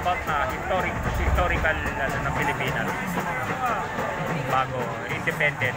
about na historical ng Pilipinas bago independent.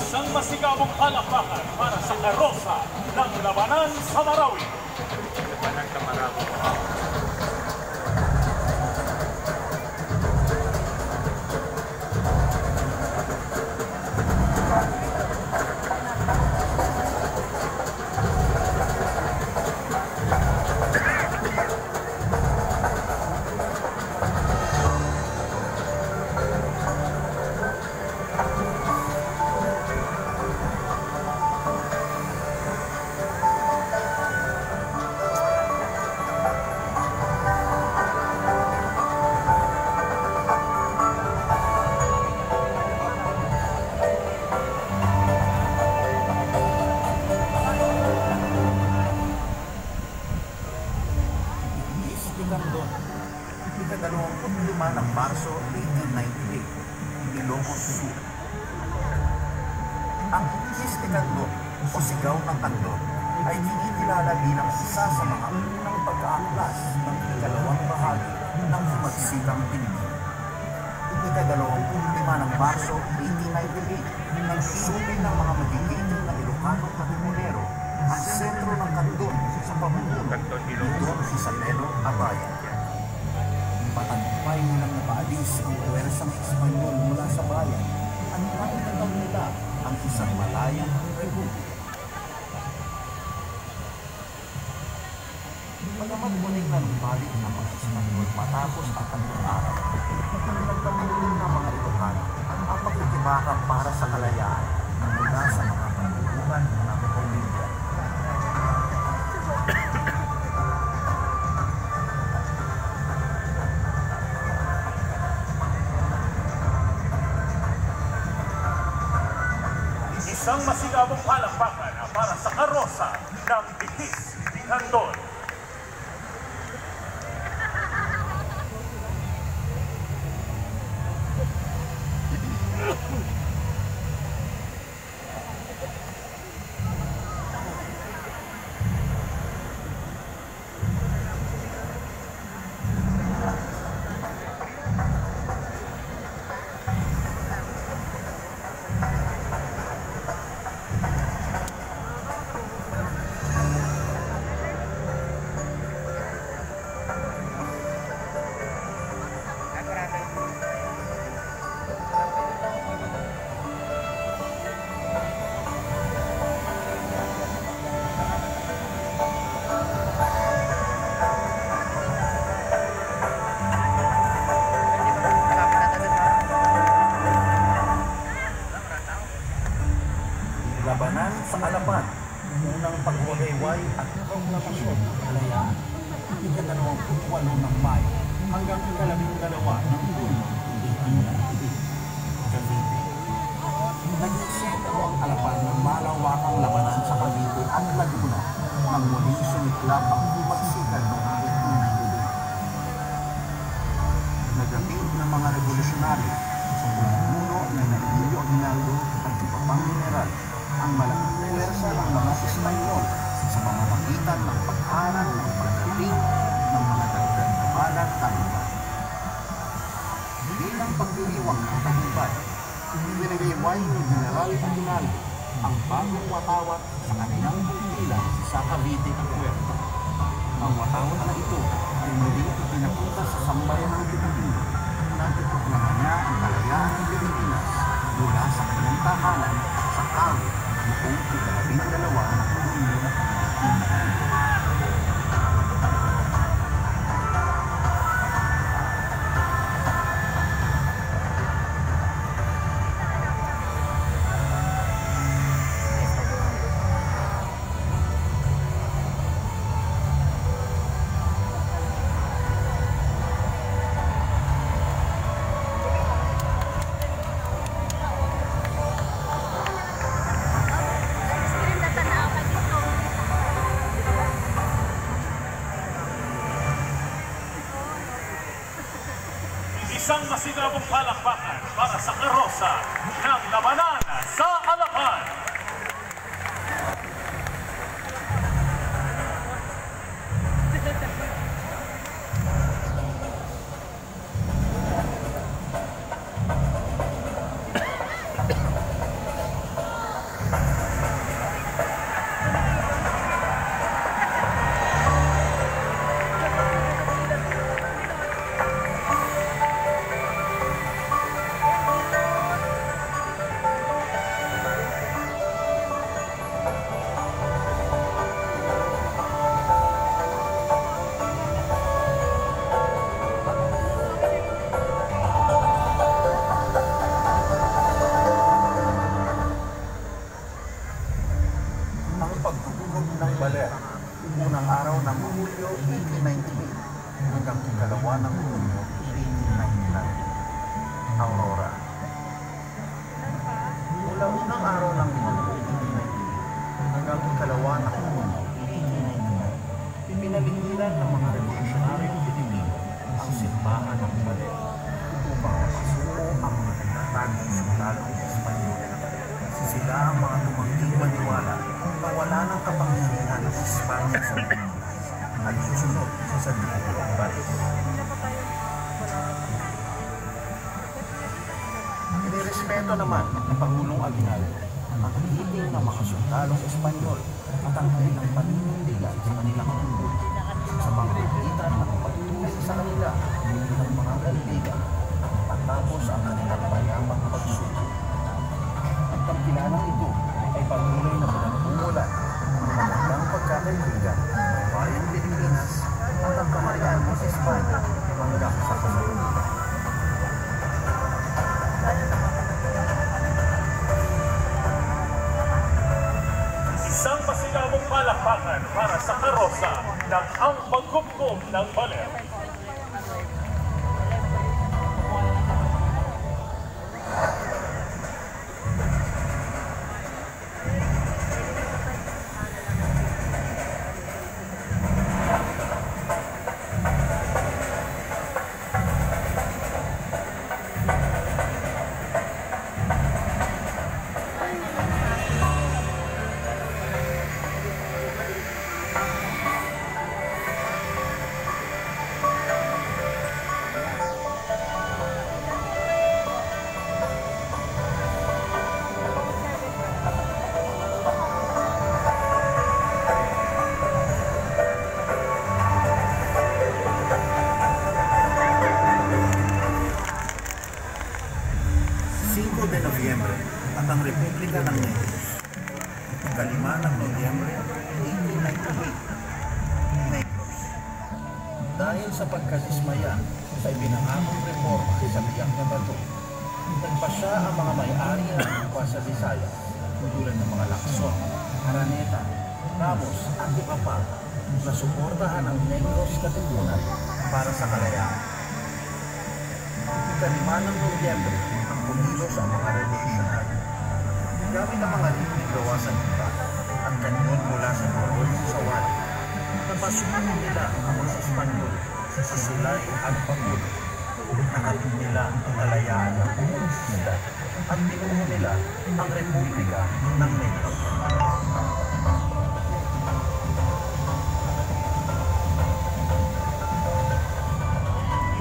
Isang masigabong palakpakan para sa karosa ng Labanan sa Marawi. Labanan sa Marawi. Ika-25 ng Marso 1898, Ilocos Sur. Ang Itis de Candon o Sigaw ng Candon ay kinikilala bilang isa sa mga unang pagkaaklas ng ikalawang bahagi ng magsikang Pilipino. Ika-25 ng Marso 1898, nang susubin ng mga magigiting na Ilocano Katimunero ang sentro ng Candon sa pamumuno nito si Salero Abaya. Patagumpay nilang napaalis ang puwersang Espanyol mula sa bayan at naitataw nila ang isang malayang republika. Bagamat muling nalumbalik ng mga Espanyol matapos ang tatlong araw, nagpatuloy ng mga Ilocano ang pagkikibaka para sa kalayaan mula sa mga panunungan ng Bolivia. Isang masigabong palakpakan para sa karosa ng Itis de Candon. Labanan sa Alapan, unang pagwawayway at proklamasyon ng kalayaan, ika-28 ng Mayo hanggang ika-12 ng Junyo, 1898. Cavite. Nag-isip ang Alapan ng malawakang labanan sa Cavite at Laguna nang muling nagapit ng mga revolusyonaryo sa pamumuno ng Emilio Aguinaldo at iba pang general ang malaking puwersa ng mga Espanyol sa pamamagitan ng pag-aral ng pagdating ng mga dagdag na balag talunan. Bilang pagdiriwang ng tagumpay, pinagayway ni General Aguinaldo ang bagong watawat sa kanilang pagpila sa Cavite ng Puerto. Ang watawat na ito ay muling pinapunta sa sambayan ng Pilipino na ituklaman niya ang kalayaan ng Pilipinas mula sa kanyang tahanan sa Cabo noong 12 ng Hulyo ng 19. Isang masigabong palakpakan para sa karosa ng labanan sa Alapan. Ang pagtutugog ng baler, unang araw ng Hulyo 1898 hanggang ikalawa ng Hulyo 1899. Aurora. Mula unang araw ng Hulyo 1898 hanggang ikalawa ng Hulyo 1899, pinaligiran ng mga revolusyonaryong Pilipino ang simbahan ng baler upang masuko ang mga nagtatagong sundalong Espanyol. Sila ang mga tumangking maniwala na wala ng kapangyarihan ng Espanya sa Pilipinas at susunod sa sandigan ng balis. Inirespeto naman ni Pangulong Aguinaldo ang hiling ng mga sundalong Espanyol at ang kanilang paninindigan sa kanilang tungkol sa mga pagitan ng pagtuloy sa kanila ng mga kaibigan at matapos ang kanilang mayamang pagsuko. Ang pagkilalang ito ay patuloy na pinagmumulan ng magandang pagkakaibigan ng bayang Pilipinas at ang kamarian ng Espanya hanggang sa kasalukuyan. Isang masigabong palakpakan para sa karosa ng ang pagkupkup ng baler. De Nobyembre at ang Republika ng Negros. Ikalima ng Nobyembre 1898. Negros. Dahil sa pagkadismaya sa ipinangakong reforma sa Biak na Bato, nagpasya ang mga may-ari ng lupa sa Visayas tulad ng mga Lacson, Araneta, Ramos at iba pa na suportahan ang Negros Katipunan para sa kalayaan. Ikalima ng Nobyembre kumilos ang mga revolusyonaryo. Gamit ang mga libreng gawa sa lupa at kanyon mula sa Norway sa Wali, napasukan nila ang mga Espanyol sa Sulay at Pangulo Nakamit nila ang kalayaan ng buong syudad at binuo nila ang Republika ng Negro.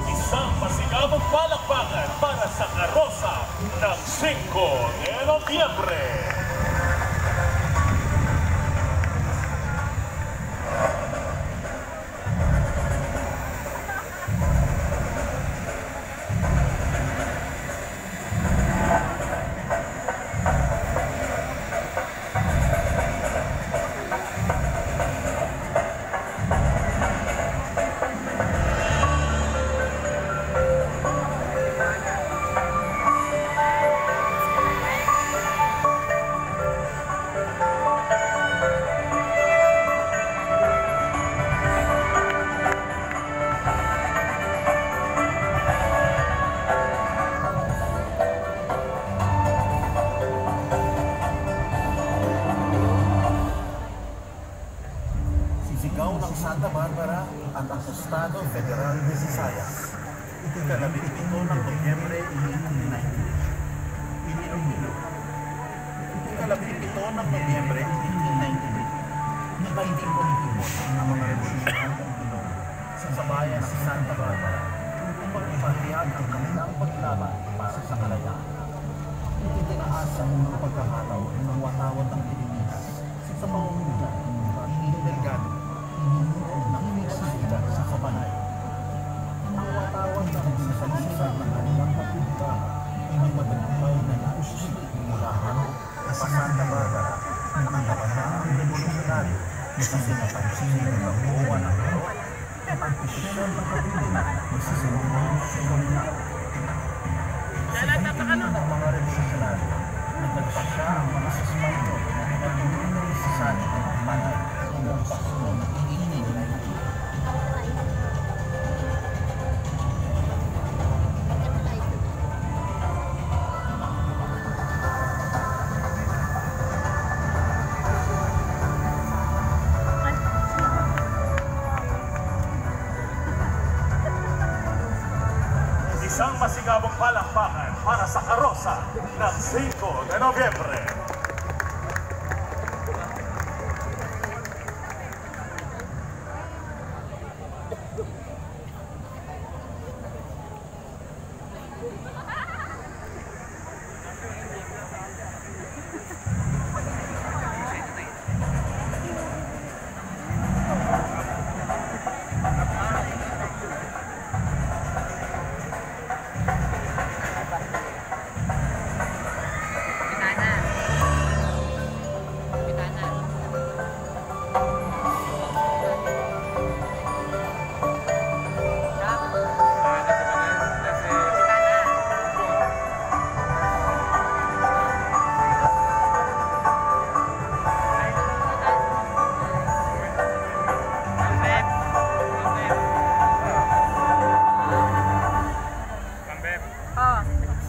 Isang masigabong palakpakan para sa karosa ng 5 de Nobyembre. Sigaw ng Santa Barbara at ang Estado Federal de Visayas. Ika-17 ng Nobyembre 1890. Iloilo. Ika-17 ng Nobyembre 1893. Nagbaiging kumikimot ang mga revolusyonaryong Pilipino sa bayan ng Santa Barbara upang ipahayag ang kanilang paglaban para sa kalayaan. Itinaas ang mga pagkakataon ng watawat ng Pilipinas sa pamumulan at Delgado ng nagsisigat sa Kabanay. Ang watawat na nagsasalisa ng kanilang kapitbahay ay may matagumpay na nausisip mula Haro sa Santa Barbara ng mga kapataang revolusyonaryo sa sinapansin ng buwan ng Haro at ang pisyonal ng kabinet sa sinunod sa Komunal. Sa ng mga revolusyonaryo, nagpasya ang mga Espanyol na tumulong sa salit ng Manay ng Pasko ng 1890. Isang masigabong palakpakan para sa karosa ng 5 de Nobyembre.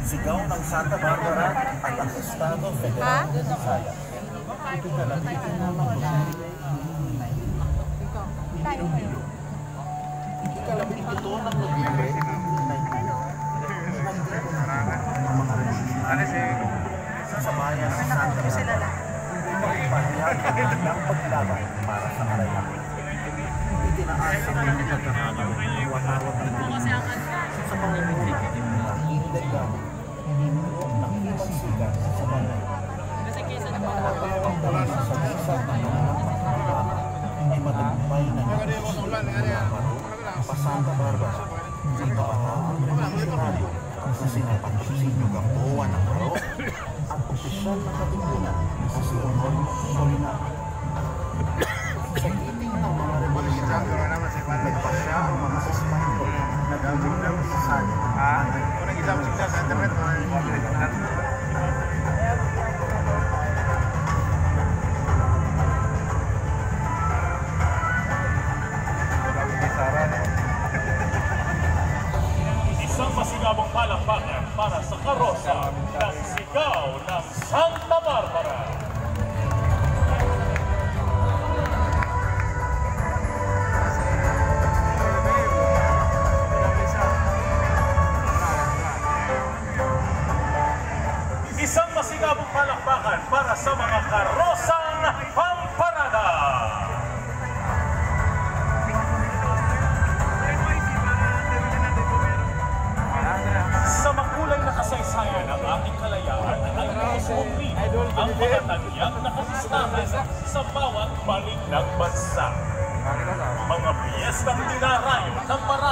Sigaw ng Santa Barbara at ang Estado Federal de Visayas. Ika-17 ng Nobyembre 1890. Iloilo. Ika-17 ng Nobyembre 1890. Ang mga revolusyonaryo sa bayan sa Santa Barbara upang ipahayag ang kanilang paglaban para sa kalayaan. Itinaas ang mga pagkakataon ng watawat ng Pilipinas sa pamumulan ng Delgado ng ibang sa Banay. Ang mga watawang dahil sa sagisag ng mga pagkakataon hindi matagumpay na pa Santa Barbara sa kapataang revolusyonaryo sa sinapansin ng buwan ng Haro at opisyal na katipunan sa Leonor Solinar. Sa giting ng mga revolusyonaryo, nagpasya ang mga Espanyol na gumulong sa salit. Unang isang sigla sa internet, Isang masigabong palakpakan para sa karosa ng Sigaw ng Santa Barbara. pamparada. Sa makulay na kasaysayan ng ating kalayaan ay nakasumpli ang mga tanyag na kasistahan sa bawat panig ng bansa. Mga piyestang dinarayo ng marami.